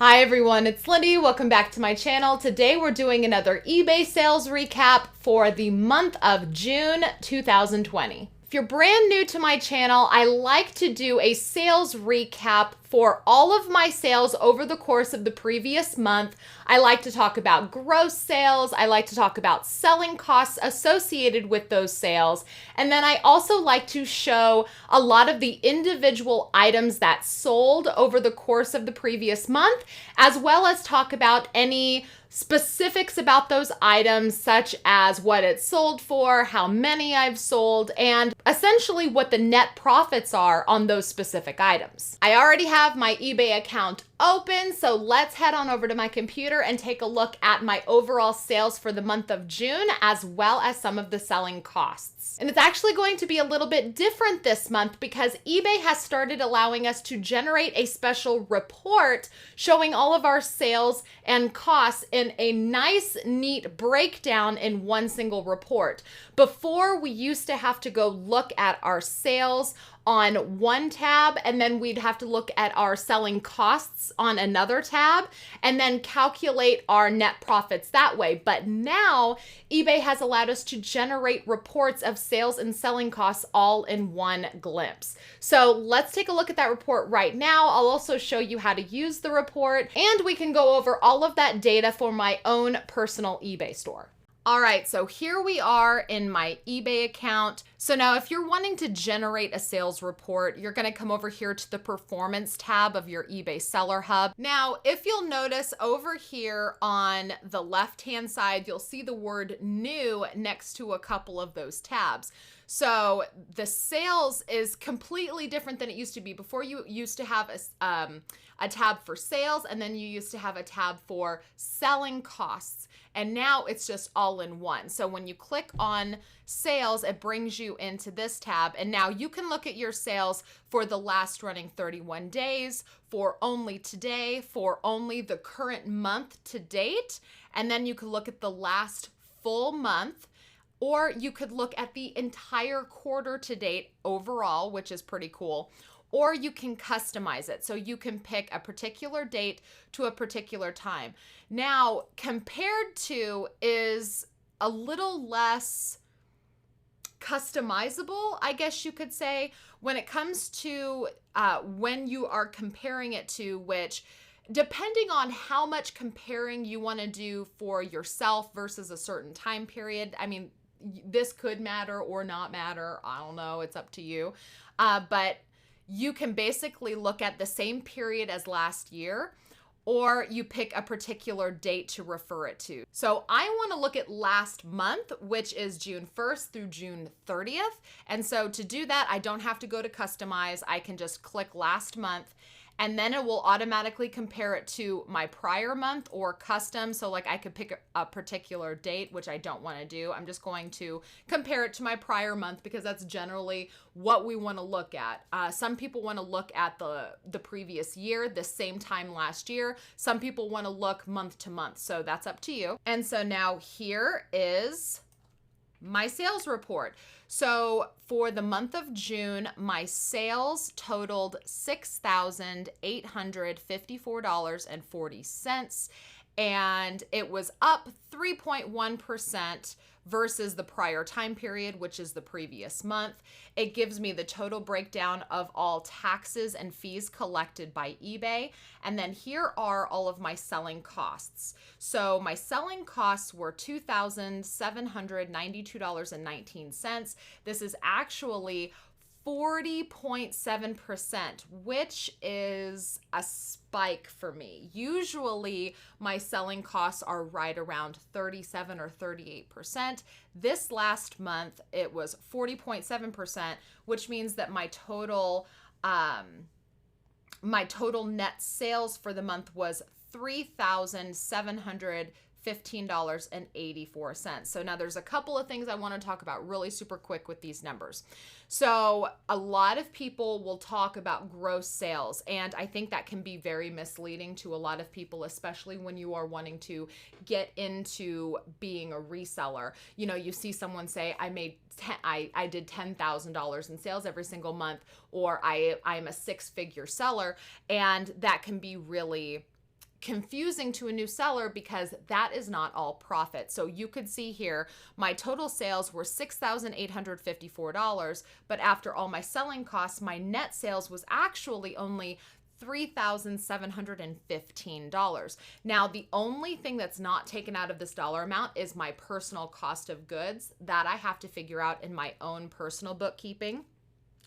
Hi everyone, it's Lindey. Welcome back to my channel. Today we're doing another eBay sales recap for the month of June 2020. If you're brand new to my channel, I like to do a sales recap for all of my sales over the course of the previous month. I like to talk about gross sales. I like to talk about selling costs associated with those sales. And then I also like to show a lot of the individual items that sold over the course of the previous month, as well as talk about any specifics about those items, such as what it sold for, how many I've sold, and essentially what the net profits are on those specific items. I already have my eBay account open, so let's head on over to my computer and take a look at my overall sales for the month of June, as well as some of the selling costs. And it's actually going to be a little bit different this month because eBay has started allowing us to generate a special report showing all of our sales and costs in a nice, neat breakdown in one single report. Before, we used to have to go look at our sales on one tab, and then we'd have to look at our selling costs on another tab, and then calculate our net profits that way. But now eBay has allowed us to generate reports of sales and selling costs all in one glimpse. So let's take a look at that report right now. I'll also show you how to use the report, and we can go over all of that data for my own personal eBay store. All right, so here we are in my eBay account. So now if you're wanting to generate a sales report, you're gonna come over here to the performance tab of your eBay Seller Hub. Now, if you'll notice over here on the left-hand side, you'll see the word new next to a couple of those tabs. So the sales is completely different than it used to be. Before, you used to have a tab for sales, and then you used to have a tab for selling costs. And now it's just all in one. So when you click on sales, it brings you into this tab. And now you can look at your sales for the last running 31 days, for only today, for only the current month to date. And then you can look at the last full month, or you could look at the entire quarter to date overall, which is pretty cool. Or you can customize it. So you can pick a particular date to a particular time. Now, compared to is a little less customizable, I guess you could say, when it comes to when you are comparing it to, which, depending on how much comparing you want to do for yourself versus a certain time period, I mean, this could matter or not matter. I don't know. It's up to you. But you can basically look at the same period as last year, or you pick a particular date to refer it to. So I want to look at last month, which is June 1st through June 30th. And so to do that, I don't have to go to customize. I can just click last month, and then it will automatically compare it to my prior month or custom. So like I could pick a particular date, which I don't want to do. I'm just going to compare it to my prior month because that's generally what we want to look at. Some people want to look at the previous year, the same time last year. Some people want to look month to month. So that's up to you. And so now here is my sales report. So for the month of June, my sales totaled $6,854.40, and it was up 3.1% versus the prior time period, which is the previous month. It gives me the total breakdown of all taxes and fees collected by eBay. And then here are all of my selling costs. So my selling costs were $2,792.19. This is actually 40.7%, which is a spike for me. Usually my selling costs are right around 37 or 38%. This last month it was 40.7%, which means that my total net sales for the month was $3,715.84. So now there's a couple of things I want to talk about really super quick with these numbers. So a lot of people will talk about gross sales, and I think that can be very misleading to a lot of people, especially when you are wanting to get into being a reseller. You know, you see someone say, I did $10,000 in sales every single month, or I'm a six-figure seller, and that can be really confusing to a new seller because that is not all profit. So you could see here, my total sales were $6,854, but after all my selling costs, my net sales was actually only $3,715. Now, the only thing that's not taken out of this dollar amount is my personal cost of goods that I have to figure out in my own personal bookkeeping.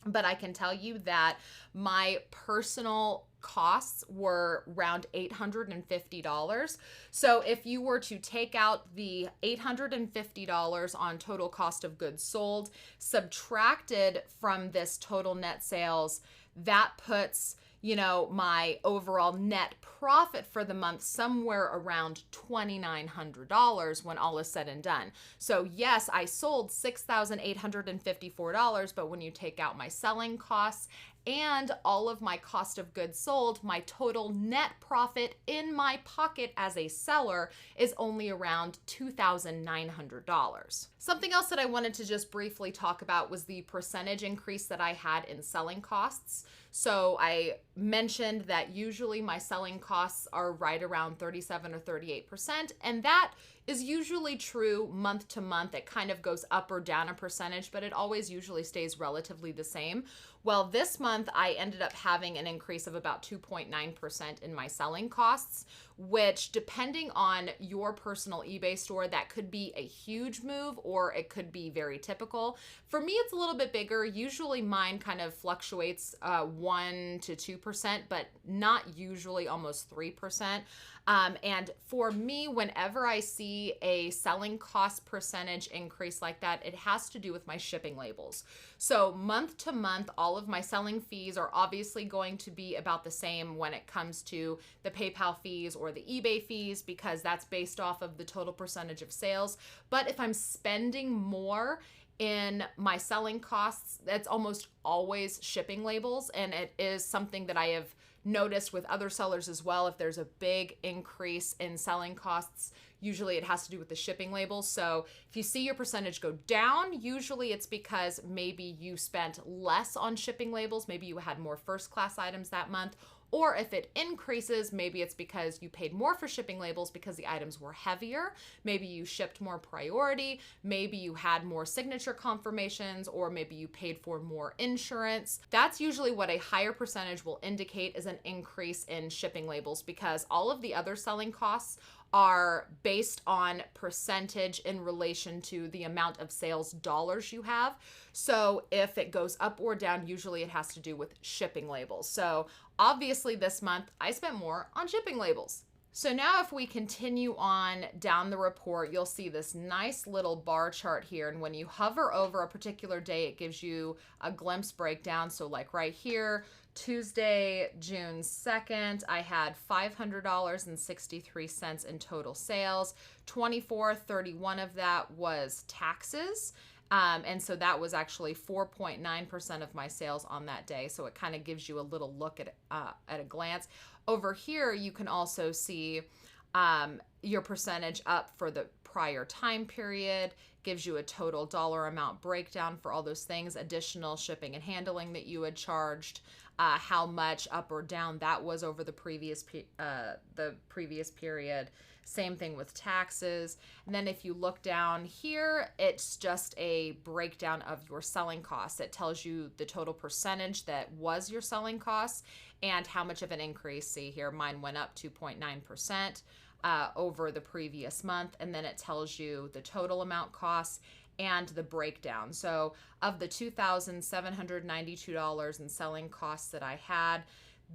But I can tell you that my personal costs were around $850. So if you were to take out the $850 on total cost of goods sold, subtracted from this total net sales, that puts, my overall net profit for the month somewhere around $2,900 when all is said and done. So yes, I sold $6,854, but when you take out my selling costs and all of my cost of goods sold, my total net profit in my pocket as a seller is only around $2,900. Something else that I wanted to just briefly talk about was the percentage increase that I had in selling costs. So I mentioned that usually my selling costs are right around 37 or 38%, and that is usually true month to month. It kind of goes up or down a percentage, but it always usually stays relatively the same. Well, this month I ended up having an increase of about 2.9% in my selling costs, which depending on your personal eBay store, that could be a huge move or it could be very typical. For me, it's a little bit bigger. Usually mine kind of fluctuates 1 to 2%, but not usually almost 3%. And for me, whenever I see a selling cost percentage increase like that, it has to do with my shipping labels. So month to month, all of my selling fees are obviously going to be about the same when it comes to the PayPal fees or the eBay fees, because that's based off of the total percentage of sales. But if I'm spending more in my selling costs, that's almost always shipping labels. And it is something that I have noticed with other sellers as well. If there's a big increase in selling costs, usually it has to do with the shipping labels. So if you see your percentage go down, usually it's because maybe you spent less on shipping labels. Maybe you had more first class items that month. Or if it increases, maybe it's because you paid more for shipping labels because the items were heavier. Maybe you shipped more priority. Maybe you had more signature confirmations, or maybe you paid for more insurance. That's usually what a higher percentage will indicate is an increase in shipping labels, because all of the other selling costs are based on percentage in relation to the amount of sales dollars you have. So if it goes up or down, usually it has to do with shipping labels. So obviously this month I spent more on shipping labels. So now if we continue on down the report, you'll see this nice little bar chart here. And when you hover over a particular day, it gives you a glimpse breakdown. So like right here, Tuesday, June 2nd, I had $500.63 in total sales. $24.31 of that was taxes. And so that was actually 4.9% of my sales on that day. So it kind of gives you a little look at a glance. Over here, you can also see your percentage up for the prior time period, gives you a total dollar amount breakdown for all those things, additional shipping and handling that you had charged, how much up or down that was over the previous period. Same thing with taxes. And then if you look down here, it's just a breakdown of your selling costs. It tells you the total percentage that was your selling costs and how much of an increase. See here, mine went up 2.9%. Over the previous month, and then it tells you the total amount costs and the breakdown. So of the $2,792 in selling costs that I had,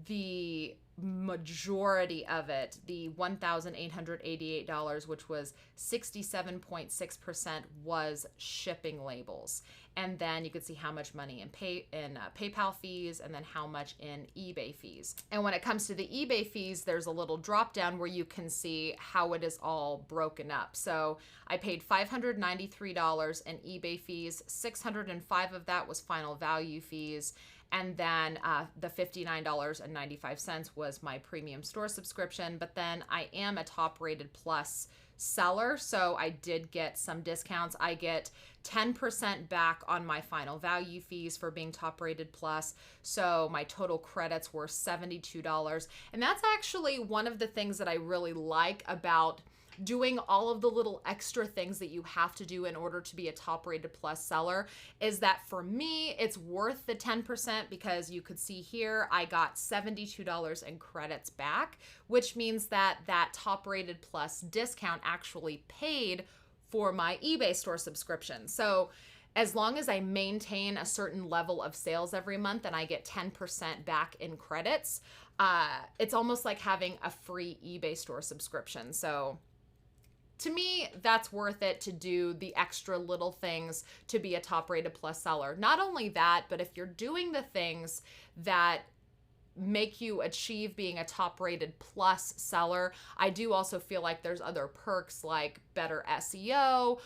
the majority of it, the $1,888, which was 67.6%, was shipping labels. And then you could see how much money in PayPal fees, and then how much in eBay fees. And when it comes to the eBay fees, there's a little drop down where you can see how it is all broken up. So I paid $593 in eBay fees. $605 of that was final value fees. And then the $59.95 was my premium store subscription. But then I am a top rated plus seller, so I did get some discounts. I get 10% back on my final value fees for being top rated plus. So my total credits were $72. And that's actually one of the things that I really like about doing all of the little extra things that you have to do in order to be a top rated plus seller, is that for me, it's worth the 10% because you could see here, I got $72 in credits back, which means that that top rated plus discount actually paid for my eBay store subscription. So as long as I maintain a certain level of sales every month and I get 10% back in credits, it's almost like having a free eBay store subscription. So to me, that's worth it to do the extra little things to be a top rated plus seller. Not only that, but if you're doing the things that make you achieve being a top rated plus seller, I do also feel like there's other perks like better SEO,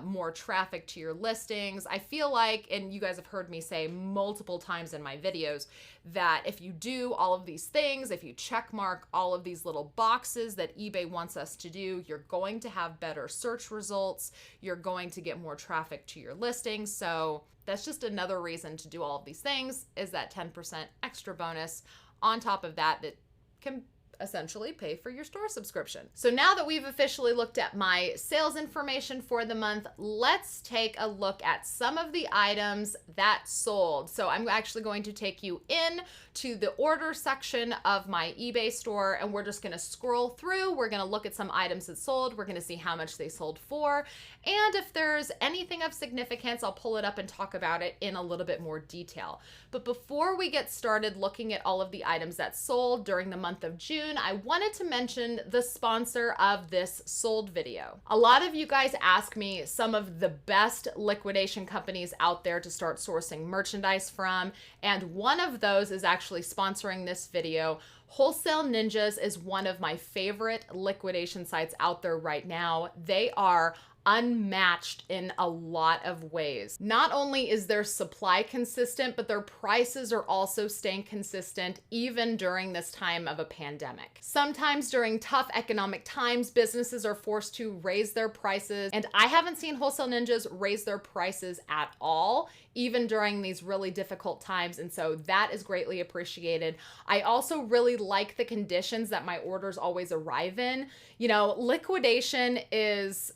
more traffic to your listings. I feel like, and you guys have heard me say multiple times in my videos, that if you do all of these things, if you check mark all of these little boxes that eBay wants us to do, you're going to have better search results. You're going to get more traffic to your listings. So that's just another reason to do all of these things, is that 10% extra bonus on top of that that can essentially pay for your store subscription. So now that we've officially looked at my sales information for the month, let's take a look at some of the items that sold. So I'm actually going to take you in to the order section of my eBay store, and we're just going to scroll through. We're going to look at some items that sold. We're going to see how much they sold for. And if there's anything of significance, I'll pull it up and talk about it in a little bit more detail. But before we get started looking at all of the items that sold during the month of June, I wanted to mention the sponsor of this sold video. A lot of you guys ask me some of the best liquidation companies out there to start sourcing merchandise from, and one of those is actually sponsoring this video. Wholesale Ninjas is one of my favorite liquidation sites out there right now. They are unmatched in a lot of ways. Not only is their supply consistent, but their prices are also staying consistent even during this time of a pandemic. Sometimes during tough economic times, businesses are forced to raise their prices, and I haven't seen Wholesale Ninjas raise their prices at all, even during these really difficult times, and so that is greatly appreciated. I also really like the conditions that my orders always arrive in. You know, liquidation is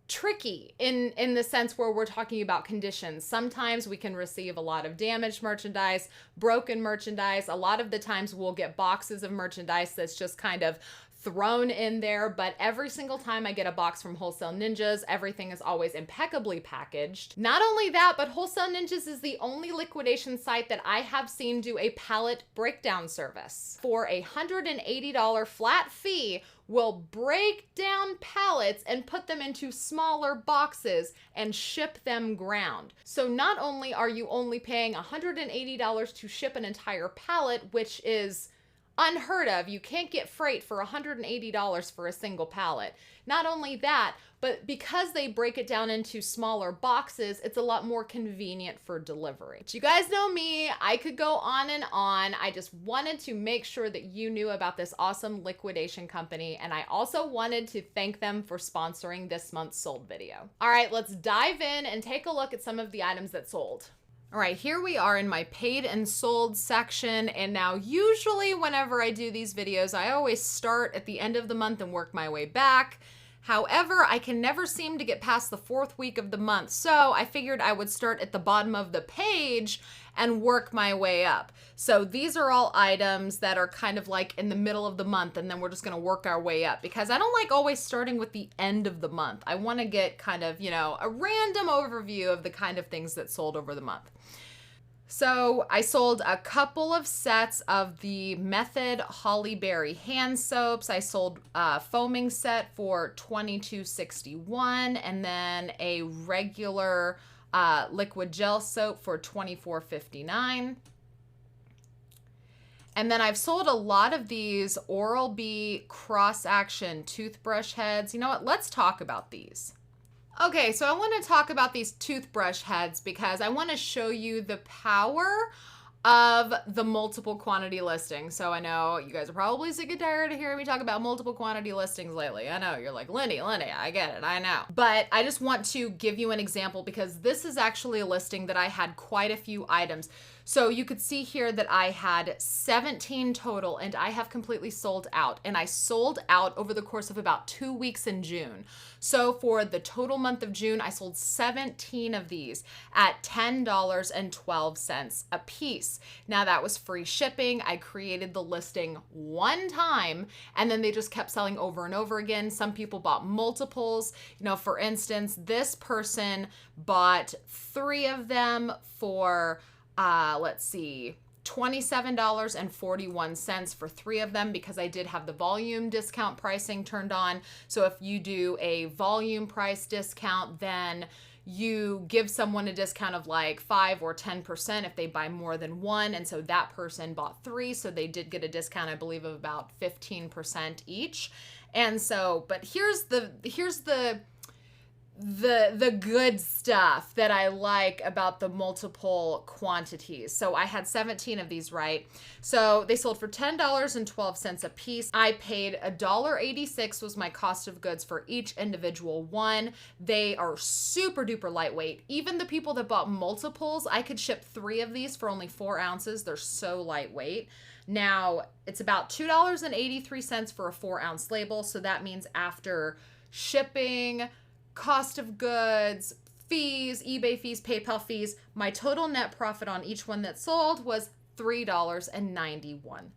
tricky in the sense where we're talking about conditions. Sometimes we can receive a lot of damaged merchandise, broken merchandise. A lot of the times we'll get boxes of merchandise that's just kind of thrown in there, but every single time I get a box from Wholesale Ninjas, everything is always impeccably packaged. Not only that, but Wholesale Ninjas is the only liquidation site that I have seen do a pallet breakdown service. For a $180 flat fee, will break down pallets and put them into smaller boxes and ship them ground. So not only are you only paying $180 to ship an entire pallet, which is unheard of. You can't get freight for $180 for a single pallet. Not only that, but because they break it down into smaller boxes, it's a lot more convenient for delivery. But you guys know me, I could go on and on. I just wanted to make sure that you knew about this awesome liquidation company, and I also wanted to thank them for sponsoring this month's sold video. All right, let's dive in and take a look at some of the items that sold. All right, here we are in my paid and sold section. And now usually whenever I do these videos, I always start at the end of the month and work my way back. However, I can never seem to get past the 4th week of the month. So I figured I would start at the bottom of the page and work my way up. So these are all items that are kind of like in the middle of the month, and then we're just gonna work our way up because I don't like always starting with the end of the month. I wanna get kind of, you know, a random overview of the kind of things that sold over the month. So I sold a couple of sets of the Method Holly Berry hand soaps. I sold a foaming set for $22.61 and then a regular liquid gel soap for $24.59. And then I've sold a lot of these Oral-B cross-action toothbrush heads. You know what? Let's talk about these. Okay, so I want to talk about these toothbrush heads because I want to show you the power of the multiple quantity listing. So I know you guys are probably sick and tired of hearing me talk about multiple quantity listings lately. I know you're like, Lindey, I get it, I know. But I just want to give you an example because this is actually a listing that I had quite a few items. So you could see here that I had 17 total and I have completely sold out. And I sold out over the course of about 2 weeks in June. So for the total month of June, I sold 17 of these at $10.12 a piece. Now that was free shipping. I created the listing one time and then they just kept selling over and over again. Some people bought multiples. You know, for instance, this person bought 3 of them for let's see, $27.41 for 3 of them because I did have the volume discount pricing turned on. So if you do a volume price discount, then you give someone a discount of like 5 or 10% if they buy more than 1. And so that person bought 3. So they did get a discount, I believe, of about 15% each. And so, but here's the good stuff that I like about the multiple quantities. So I had 17 of these, right? So they sold for $10.12 a piece. I paid $1.86 was my cost of goods for each individual one. They are super duper lightweight. Even the people that bought multiples, I could ship 3 of these for only 4 ounces. They're so lightweight. Now it's about $2.83 for a 4-ounce label. So that means after shipping, cost of goods, fees, eBay fees, PayPal fees, my total net profit on each one that sold was $3.91.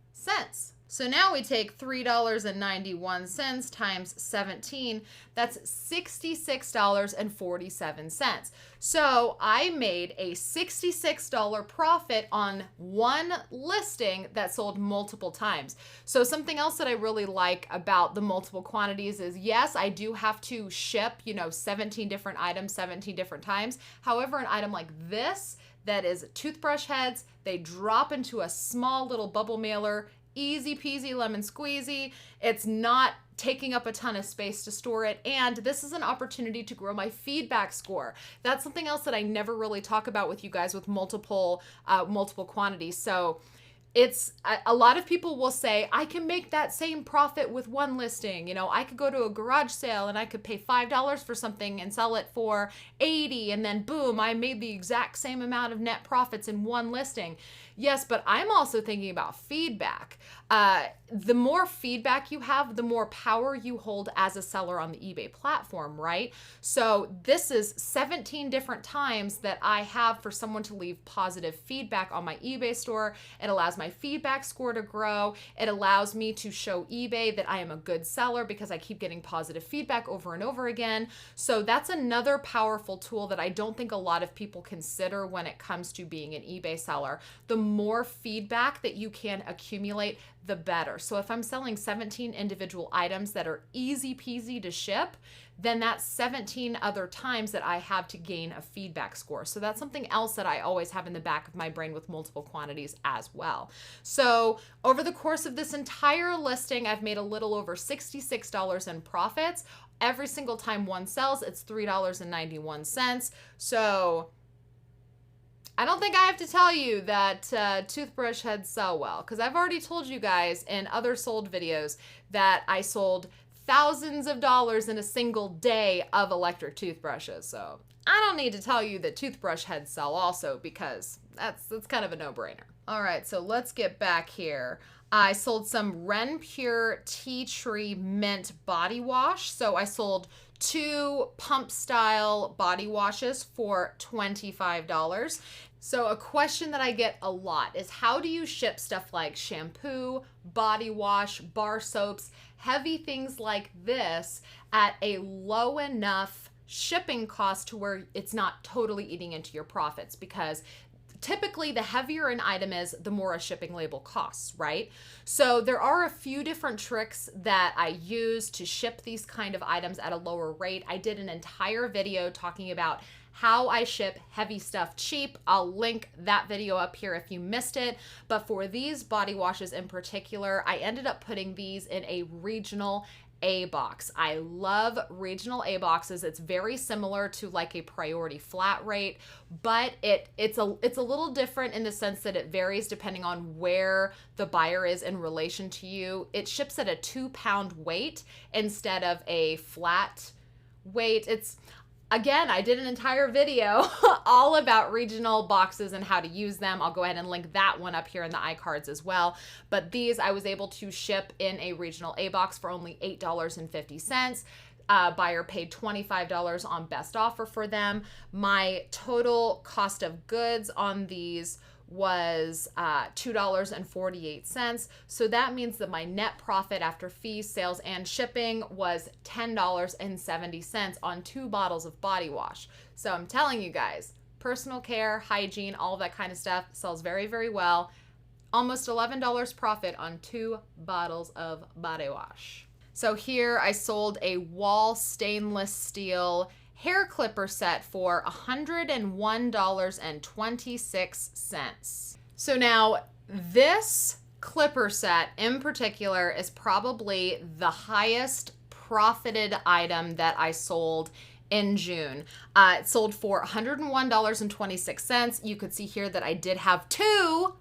So now we take $3.91 times 17, that's $66.47. So I made a $66 profit on one listing that sold multiple times. So something else that I really like about the multiple quantities is, yes, I do have to ship, 17 different items, 17 different times. However, an item like this, that is toothbrush heads, they drop into a small little bubble mailer. Easy peasy lemon squeezy. It's not taking up a ton of space to store it. And this is an opportunity to grow my feedback score. That's something else that I never really talk about with you guys with multiple quantities. So it's a lot of people will say, I can make that same profit with one listing. I could go to a garage sale and I could pay $5 for something and sell it for $80. And then boom, I made the exact same amount of net profits in one listing. Yes, but I'm also thinking about feedback. The more feedback you have, the more power you hold as a seller on the eBay platform, right? So this is 17 different times that I have for someone to leave positive feedback on my eBay store. It allows my feedback score to grow. It allows me to show eBay that I am a good seller because I keep getting positive feedback over and over again. So that's another powerful tool that I don't think a lot of people consider when it comes to being an eBay seller. The more feedback that you can accumulate, the better. So if I'm selling 17 individual items that are easy peasy to ship, then that's 17 other times that I have to gain a feedback score. So that's something else that I always have in the back of my brain with multiple quantities as well. So over the course of this entire listing, I've made a little over $66 in profits. Every single time one sells, it's $3.91. So I don't think I have to tell you that toothbrush heads sell well, because I've already told you guys in other sold videos that I sold thousands of dollars in a single day of electric toothbrushes. So I don't need to tell you that toothbrush heads sell also, because that's kind of a no-brainer. All right, so let's get back here. I sold some Ren Pure Tea Tree Mint Body Wash. So I sold 2 pump style body washes for $25. So a question that I get a lot is, how do you ship stuff like shampoo, body wash, bar soaps, heavy things like this at a low enough shipping cost to where it's not totally eating into your profits? Because typically the heavier an item is, the more a shipping label costs, right? So there are a few different tricks that I use to ship these kind of items at a lower rate. I did an entire video talking about how I ship heavy stuff cheap. I'll link that video up here if you missed it. But for these body washes in particular, I ended up putting these in a regional A box. I love regional A boxes. It's very similar to like a priority flat rate, but it's a little different in the sense that it varies depending on where the buyer is in relation to you. It ships at a 2-pound weight instead of a flat weight. Again, I did an entire video all about regional boxes and how to use them. I'll go ahead and link that one up here in the iCards as well. But these I was able to ship in a regional A box for only $8.50. Buyer paid $25 on best offer for them. My total cost of goods on these was $2.48. So that means that my net profit after fees, sales, and shipping was $10.70 on 2 bottles of body wash. So I'm telling you guys, personal care, hygiene, all that kind of stuff sells very, very well. Almost $11 profit on 2 bottles of body wash. So here I sold a wall stainless steel hair clipper set for $101.26. So now this clipper set in particular is probably the highest profited item that I sold in June. It sold for $101.26. You could see here that I did have 2.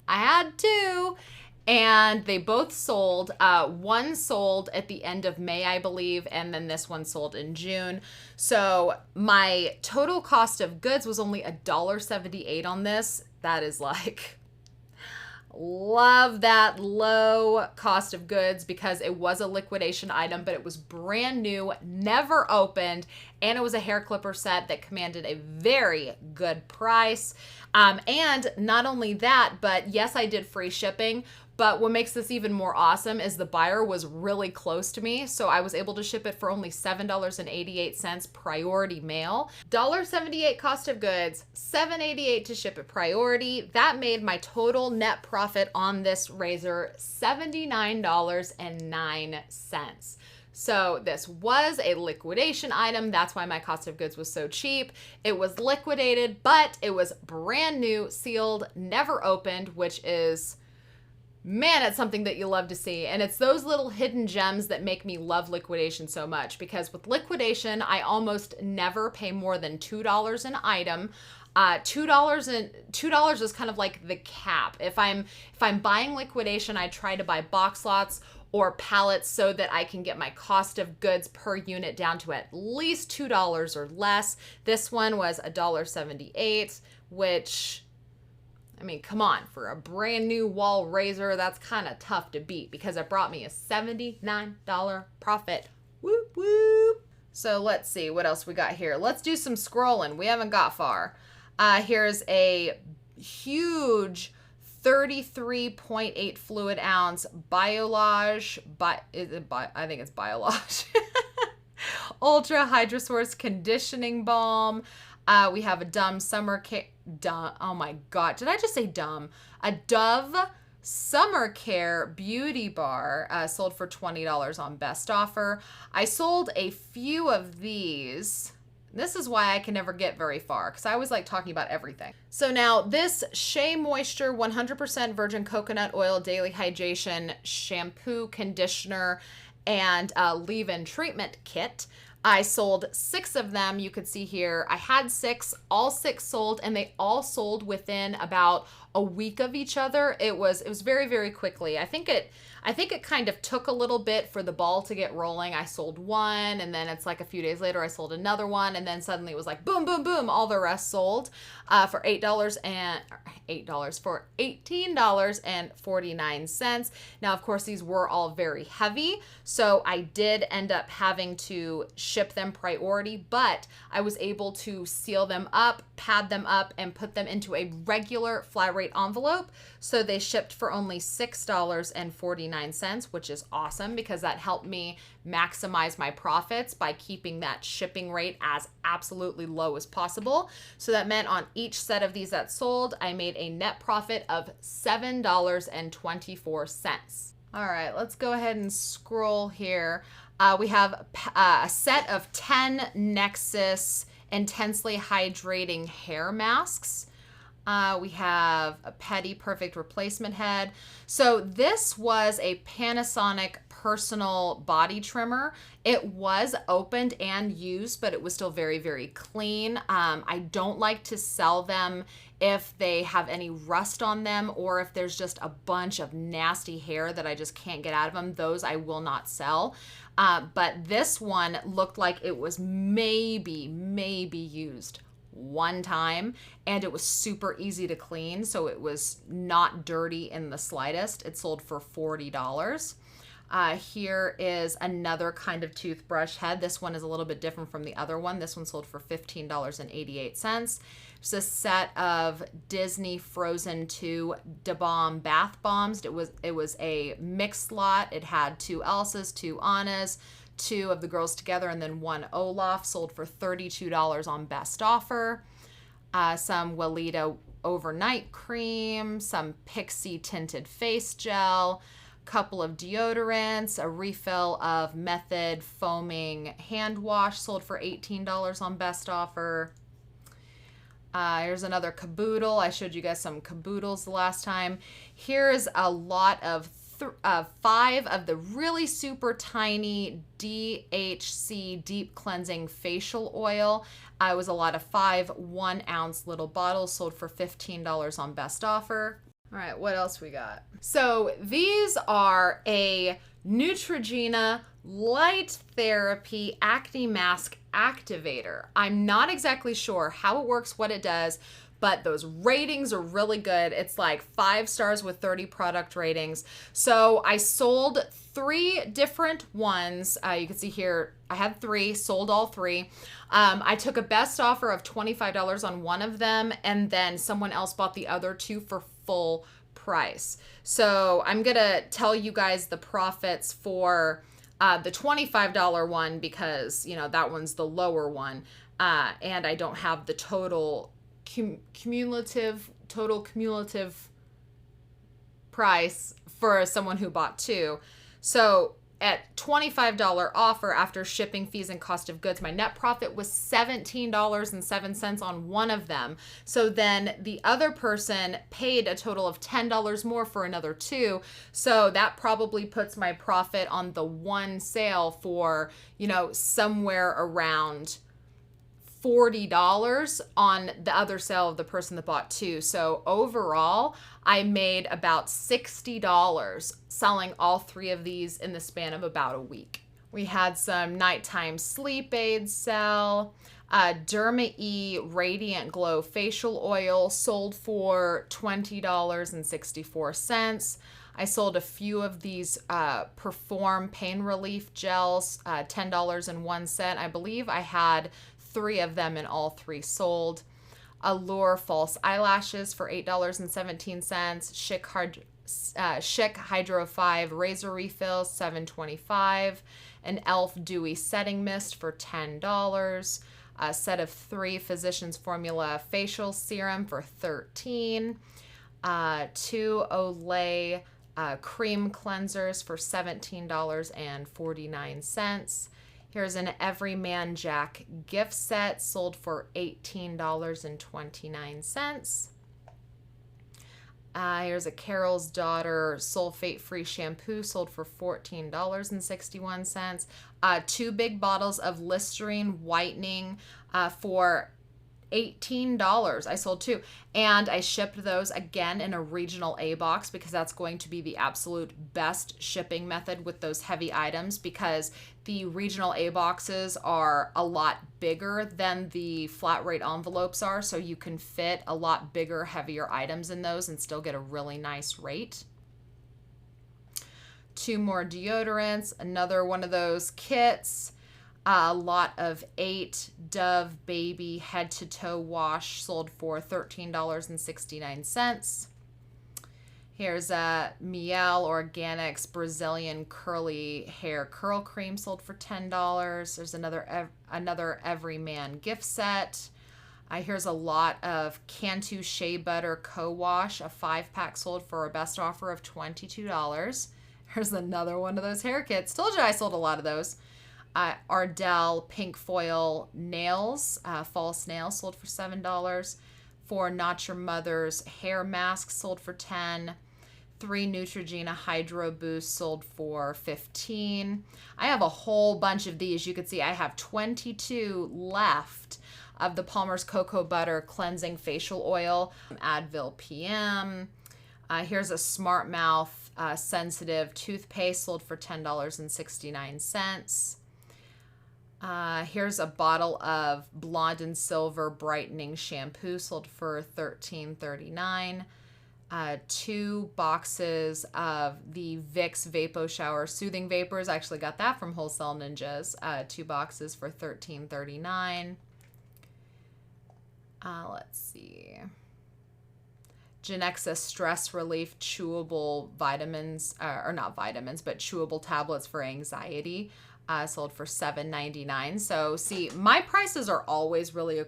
I had 2. And they both sold. One sold at the end of May, I believe, and then this one sold in June. So my total cost of goods was only $1.78 on this. That is like, love that low cost of goods because it was a liquidation item, but it was brand new, never opened, and it was a hair clipper set that commanded a very good price. And not only that, but yes, I did free shipping. But what makes this even more awesome is the buyer was really close to me. So I was able to ship it for only $7.88 priority mail. $1.78 cost of goods, $7.88 to ship it priority. That made my total net profit on this razor $79.09. So this was a liquidation item. That's why my cost of goods was so cheap. It was liquidated, but it was brand new, sealed, never opened, which is, man, it's something that you love to see. And it's those little hidden gems that make me love liquidation so much, because with liquidation, I almost never pay more than $2 an item. $2 is kind of like the cap. If I'm buying liquidation, I try to buy box lots or pallets so that I can get my cost of goods per unit down to at least $2 or less. This one was $1.78, which, I mean, come on, for a brand new wall razor, that's kind of tough to beat because it brought me a $79 profit. Whoop, whoop. So let's see what else we got here. Let's do some scrolling. We haven't got far. Here's a huge 33.8 fluid ounce Biolage, I think it's Biolage, Ultra Hydrosource Conditioning Balm. We have a Dumb Summer Care, oh my God, did I just say dumb? A Dove Summer Care Beauty Bar, sold for $20 on best offer. I sold a few of these. This is why I can never get very far, because I always like talking about everything. So now this Shea Moisture 100% virgin coconut oil daily hydration shampoo, conditioner, and leave-in treatment kit. I sold 6 of them. You could see here, I had 6, all 6 sold, and they all sold within about a week of each other. It was very, very quickly. I think it kind of took a little bit for the ball to get rolling. I sold 1, and then it's like a few days later I sold another one, and then suddenly it was like boom, boom, boom, all the rest sold for $18.49. Now, of course, these were all very heavy, so I did end up having to ship them priority, but I was able to seal them up, pad them up, and put them into a regular flat rate envelope. So they shipped for only $6.49, which is awesome because that helped me maximize my profits by keeping that shipping rate as absolutely low as possible. So that meant on each set of these that sold, I made a net profit of $7.24. All right, let's go ahead and scroll here. We have a set of 10 Nexus intensely hydrating hair masks. We have a Petty Perfect Replacement Head. So this was a Panasonic personal body trimmer. It was opened and used, but it was still very, very clean. I don't like to sell them if they have any rust on them or if there's just a bunch of nasty hair that I just can't get out of them. Those I will not sell. But this one looked like it was maybe used one time, and it was super easy to clean, so it was not dirty in the slightest. It sold for $40. Here is another kind of toothbrush head. This one is a little bit different from the other one. This one sold for $15.88. It's a set of Disney Frozen 2 Da Bomb bath bombs. It was a mixed lot. It had 2 Elsas, 2 Annas, 2 of the girls together, and then 1 Olaf. Sold for $32 on best offer. Some Weleda overnight cream, some Pixie tinted face gel, couple of deodorants, a refill of Method foaming hand wash, sold for $18 on best offer. Here's another caboodle. I showed you guys some caboodles the last time. Here's a lot of 5 of the really super tiny DHC deep cleansing facial oil. It was a lot of 5 1-ounce little bottles, sold for $15 on best offer. All right, what else we got? So these are a Neutrogena Light Therapy Acne Mask Activator. I'm not exactly sure how it works, what it does, but those ratings are really good. It's like 5 stars with 30 product ratings. So I sold 3 different ones. You can see here, I had 3, sold all 3. I took a best offer of $25 on one of them, and then someone else bought the other 2 for full price. So I'm gonna tell you guys the profits for the $25 one because, you know, that one's the lower one, and I don't have the total cumulative price for someone who bought 2. So at $25 offer after shipping, fees, and cost of goods, my net profit was $17.07 on one of them. So then the other person paid a total of $10 more for another 2. So that probably puts my profit on the one sale for, you know, somewhere around $40 on the other sale of the person that bought 2. So overall, I made about $60 selling all 3 of these in the span of about a week. We had some nighttime sleep aids sell. Derma E Radiant Glow Facial Oil sold for $20.64. I sold a few of these Perform Pain Relief Gels, $10.01. I believe I had 3 of them and all 3 sold. Allure False Eyelashes for $8.17. Chic Hydro 5 Razor Refills, $7.25. An e.l.f. Dewy Setting Mist for $10. A set of 3 Physicians Formula Facial Serum for $13. 2 Olay Cream Cleansers for $17.49. Here's an Everyman Jack gift set, sold for $18.29. Here's a Carol's Daughter sulfate-free shampoo, sold for $14.61. 2 big bottles of Listerine whitening for $18. I sold 2, and I shipped those again in a regional A box because that's going to be the absolute best shipping method with those heavy items, because the regional A boxes are a lot bigger than the flat rate envelopes are, so you can fit a lot bigger, heavier items in those and still get a really nice rate. 2 more deodorants, another one of those kits. A lot of 8 Dove Baby Head to Toe Wash, sold for $13.69. Here's a Miel Organics Brazilian Curly Hair Curl Cream, sold for $10. There's another Everyman gift set. Here's a lot of Cantu Shea Butter Co-Wash, a 5-pack, sold for a best offer of $22. Here's another one of those hair kits. Told you I sold a lot of those. Ardell Pink Foil Nails, false nails, sold for $7. 4 Not Your Mother's hair masks, sold for $10. 3 Neutrogena Hydro Boost sold for $15. I have a whole bunch of these. You can see I have 22 left of the Palmer's Cocoa Butter Cleansing Facial Oil. Advil PM. Here's a Smart Mouth Sensitive Toothpaste sold for $10.69. Here's a bottle of Blonde and Silver Brightening Shampoo sold for $13.39. 2 boxes of the Vicks Vapo Shower Soothing Vapors. I actually got that from Wholesale Ninjas. 2 boxes for $13.39. Let's see. Genexa Stress Relief Chewable Vitamins, or not vitamins, but chewable tablets for anxiety. Sold for $7.99. So see, my prices are always really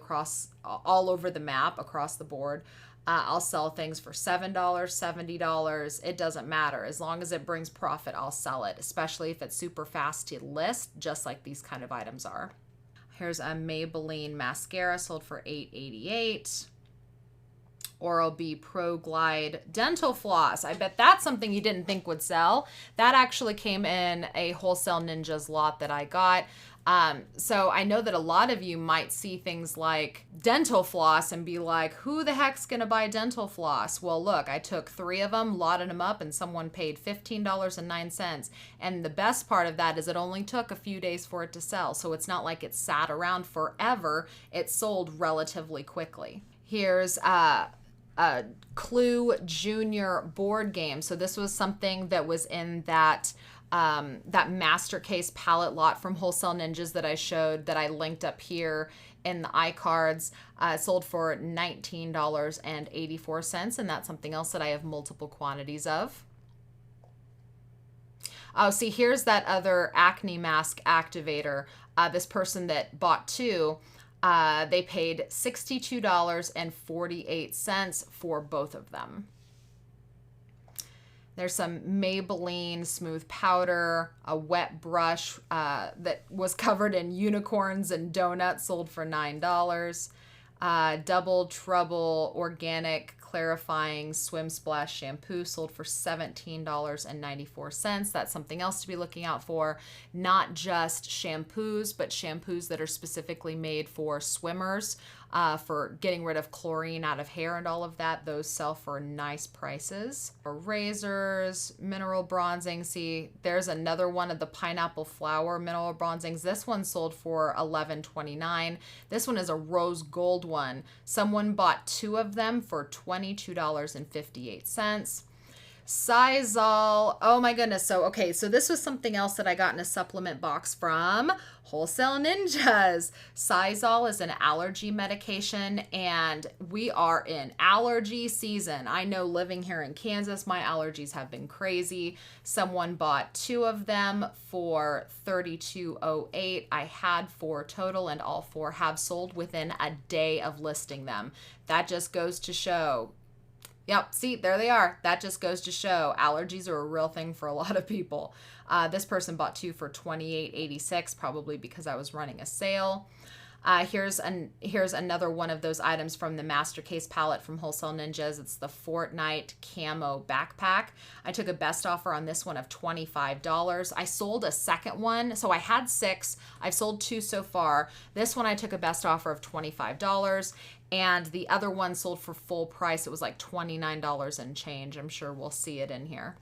all over the map, across the board. I'll sell things for $7, $70. It doesn't matter. As long as it brings profit, I'll sell it, especially if it's super fast to list, just like these kind of items are. Here's a Maybelline mascara sold for $8.88. Oral-B Pro Glide Dental Floss. I bet that's something you didn't think would sell. That actually came in a Wholesale Ninjas lot that I got. So I know that a lot of you might see things like dental floss and be like, who the heck's gonna buy dental floss? Well, look, I took 3 of them, lotted them up, and someone paid $15.09. And the best part of that is it only took a few days for it to sell. So it's not like it sat around forever. It sold relatively quickly. Here's a Clue Junior board game. So this was something that was in that master case palette lot from Wholesale Ninjas that I showed, that I linked up here in the iCards. Sold for $19.84, and that's something else that I have multiple quantities of. Oh, see, here's that other acne mask activator. This person that bought 2, they paid $62.48 for both of them. There's some Maybelline Smooth Powder, a wet brush that was covered in unicorns and donuts, sold for $9. Double Trouble Organic Clarifying Swim Splash Shampoo sold for $17.94. That's something else to be looking out for. Not just shampoos, but shampoos that are specifically made for swimmers, for getting rid of chlorine out of hair and all of that. Those sell for nice prices. Razors, mineral bronzing. See, there's another one of the Pineapple Flower mineral bronzings. This one sold for $11.29. This one is a rose gold one. Someone bought 2 of them for $22.58. Sizol. Oh my goodness. So this was something else that I got in a supplement box from Wholesale Ninjas. Sizol is an allergy medication, and we are in allergy season. I know, living here in Kansas, my allergies have been crazy. Someone bought 2 of them for $32.08. I had 4 total, and all 4 have sold within a day of listing them. That just goes to show. Yep, see, there they are. That just goes to show allergies are a real thing for a lot of people. This person bought 2 for $28.86, probably because I was running a sale. Here's another one of those items from the Master Case palette from Wholesale Ninjas. It's the Fortnite Camo Backpack. I took a best offer on this one of $25. I sold a second one. So I had 6. I've sold 2 so far. This one I took a best offer of $25. And the other one sold for full price. It was like $29 and change. I'm sure we'll see it in here.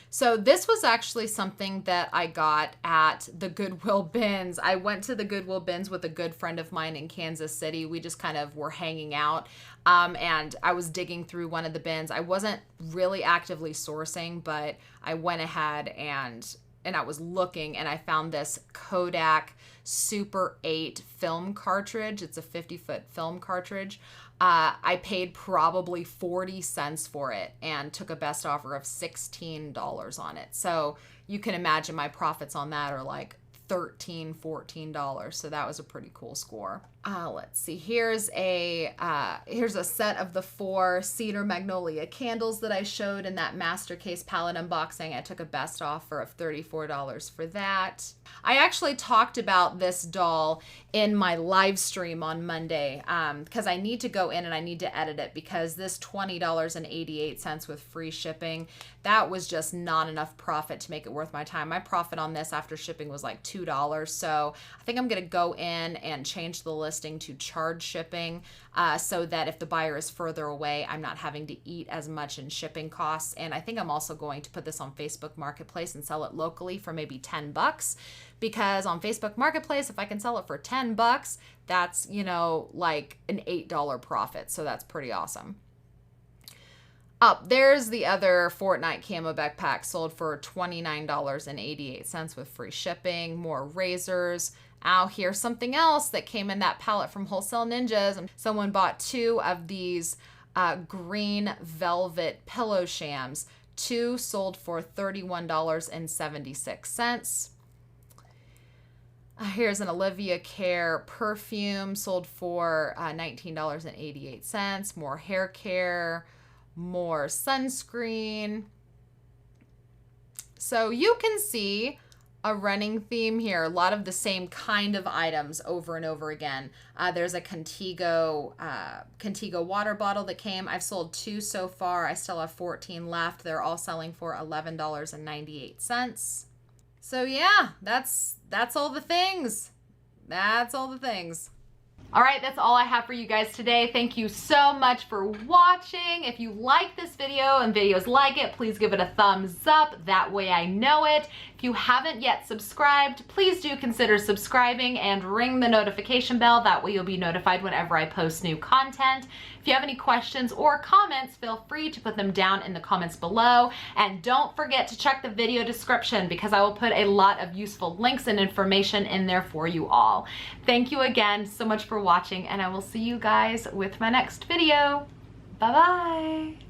So this was actually something that I got at the Goodwill bins. I went to the Goodwill bins with a good friend of mine in Kansas City. We just kind of were hanging out, and I was digging through one of the bins. I wasn't really actively sourcing, but I went ahead and I was looking, and I found this Kodak Super 8 film cartridge. It's a 50-foot film cartridge. I paid probably 40 cents for it and took a best offer of $16 on it. So you can imagine my profits on that are like $13, $14. So that was a pretty cool score. Let's see. Here's a set of the 4 Cedar Magnolia candles that I showed in that Master Case palette unboxing. I took a best offer of $34 for that. I actually talked about this doll in my live stream on Monday because I need to go in and I need to edit it, because this $20.88 with free shipping, that was just not enough profit to make it worth my time. My profit on this after shipping was like $2. So I think I'm going to go in and change the listing to charge shipping so that if the buyer is further away, I'm not having to eat as much in shipping costs. And I think I'm also going to put this on Facebook Marketplace and sell it locally for maybe $10, because on Facebook Marketplace, if I can sell it for $10, that's, you know, like an $8 profit. So that's pretty awesome. Up there's the other Fortnite camo backpack, sold for $29.88 with free shipping. More razors. Ow, here's something else that came in that palette from Wholesale Ninjas. Someone bought 2 of these green velvet pillow shams. 2 sold for $31.76. Here's an Olivia Care perfume, sold for $19.88. More hair care, more sunscreen. So you can see a running theme here. A lot of the same kind of items over and over again. There's a Contigo water bottle that came. I've sold 2 so far. I still have 14 left. They're all selling for $11.98. So yeah, that's all the things. That's all the things. All right, that's all I have for you guys today. Thank you so much for watching. If you like this video and videos like it, please give it a thumbs up. That way I know it. If you haven't yet subscribed, please do consider subscribing and ring the notification bell. That way you'll be notified whenever I post new content. If you have any questions or comments, feel free to put them down in the comments below. And don't forget to check the video description, because I will put a lot of useful links and information in there for you all. Thank you again so much for watching, and I will see you guys with my next video. Bye-bye.